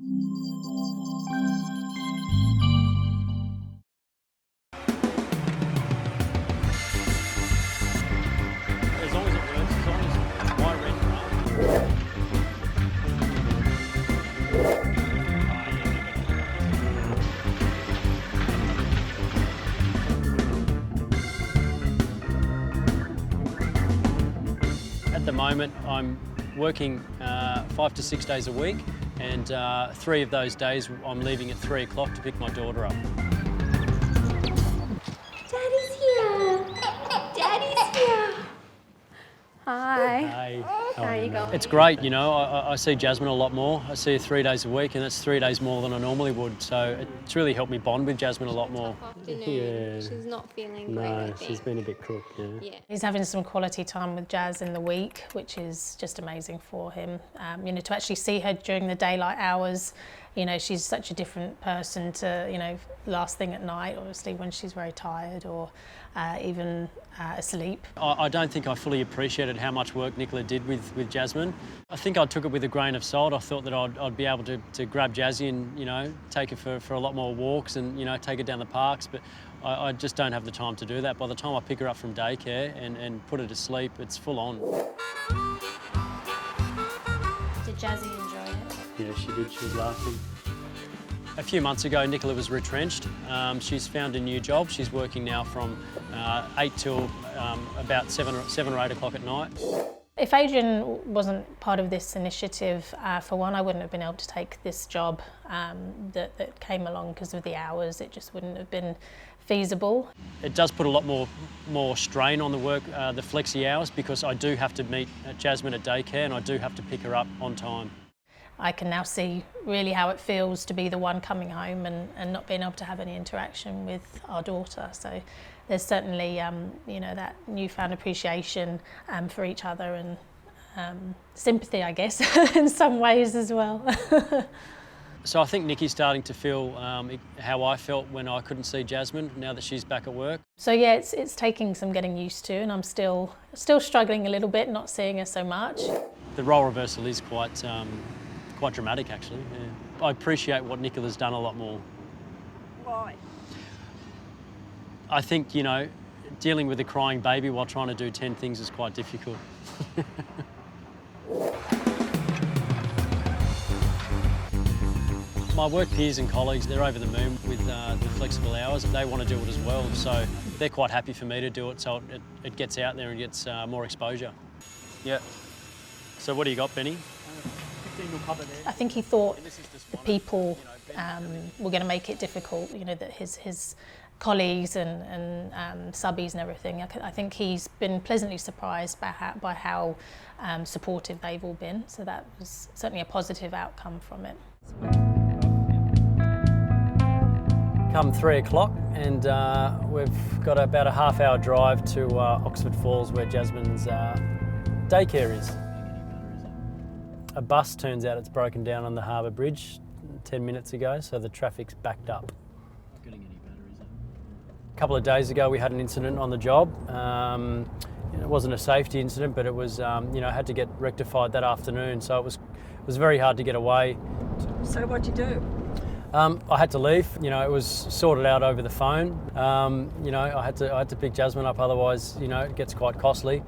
As long as it works, as long as my rent runs. At the moment, I'm working 5 to 6 days a week, and 3 of those days I'm leaving at 3 o'clock to pick my daughter up. Daddy's here! Daddy's here! Hi. Hey, How are you going? It's great, you know, I see Jasmine a lot more. I see her 3 days a week, and that's 3 days more than I normally would. So it's really helped me bond with Jasmine a lot more. Afternoon. Yeah. She's not feeling great, I No, think. she's been a bit crook, yeah. Yeah. He's having some quality time with Jazz in the week, which is just amazing for him. You know, to actually see her during the daylight hours, you know, she's such a different person to, you know, last thing at night, obviously, when she's very tired or even asleep. I don't think I fully appreciated how much work Nicola did with Jasmine. I think I took it with a grain of salt. I thought that I'd be able to grab Jazzy and, you know, take her for a lot more walks and, you know, take her down the parks, but I just don't have the time to do that. By the time I pick her up from daycare and put her to sleep, it's full on. Did Jazzy enjoy it? Yeah, she did. She was laughing. A few months ago, Nicola was retrenched. She's found a new job. She's working now from 8 till about 7 or 8 o'clock at night. If Adrian wasn't part of this initiative, for one, I wouldn't have been able to take this job that came along because of the hours. It just wouldn't have been feasible. It does put a lot more strain on the work, the flexi hours, because I do have to meet Jasmine at daycare and I do have to pick her up on time. I can now see really how it feels to be the one coming home and not being able to have any interaction with our daughter. So there's certainly, you know, that newfound appreciation for each other and sympathy, I guess, in some ways as well. So I think Nikki's starting to feel how I felt when I couldn't see Jasmine now that she's back at work. So yeah, it's taking some getting used to, and I'm still struggling a little bit, not seeing her so much. The role reversal is quite dramatic, actually. Yeah. I appreciate what Nicola's done a lot more. Why? I think, you know, dealing with a crying baby while trying to do 10 things is quite difficult. My work peers and colleagues, they're over the moon with the flexible hours. They want to do it as well, so they're quite happy for me to do it, so it gets out there and gets more exposure. Yeah. So what do you got, Benny? I think he thought the people were going to make it difficult, you know, that his colleagues and subbies and everything. I think he's been pleasantly surprised by how supportive they've all been, so that was certainly a positive outcome from it. Come 3 o'clock and we've got about a half-hour drive to Oxford Falls where Jasmine's daycare is. A bus, turns out it's broken down on the Harbour Bridge 10 minutes ago, so the traffic's backed up. Not getting any better, is it? A couple of days ago we had an incident on the job. It wasn't a safety incident, but it was, you know, had to get rectified that afternoon, so it was very hard to get away. So what'd you do? I had to leave. You know, it was sorted out over the phone. You know, I had to pick Jasmine up, otherwise, you know, it gets quite costly.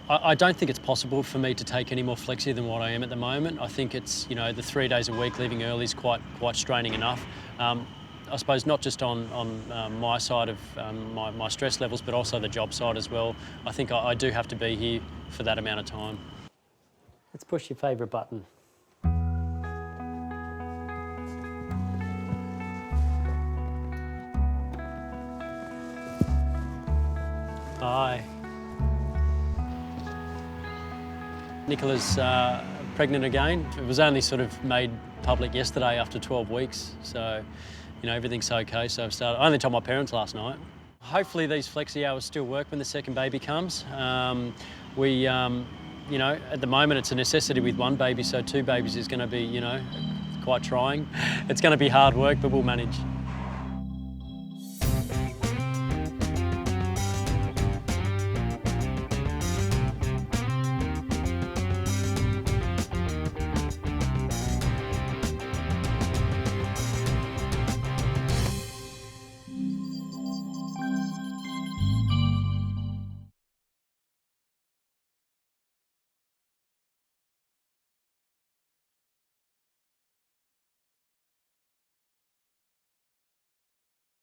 I don't think it's possible for me to take any more flexi than what I am at the moment. I think it's, you know, the 3 days a week leaving early is quite straining enough. I suppose not just on my side of my stress levels, but also the job side as well. I think I do have to be here for that amount of time. Let's push your favourite button. Hi. Nicola's pregnant again. It was only sort of made public yesterday after 12 weeks, so you know, everything's okay. So I only told my parents last night. Hopefully these flexi hours still work when the second baby comes. You know, at the moment it's a necessity with one baby, so 2 babies is going to be, you know, quite trying. It's going to be hard work, but we'll manage.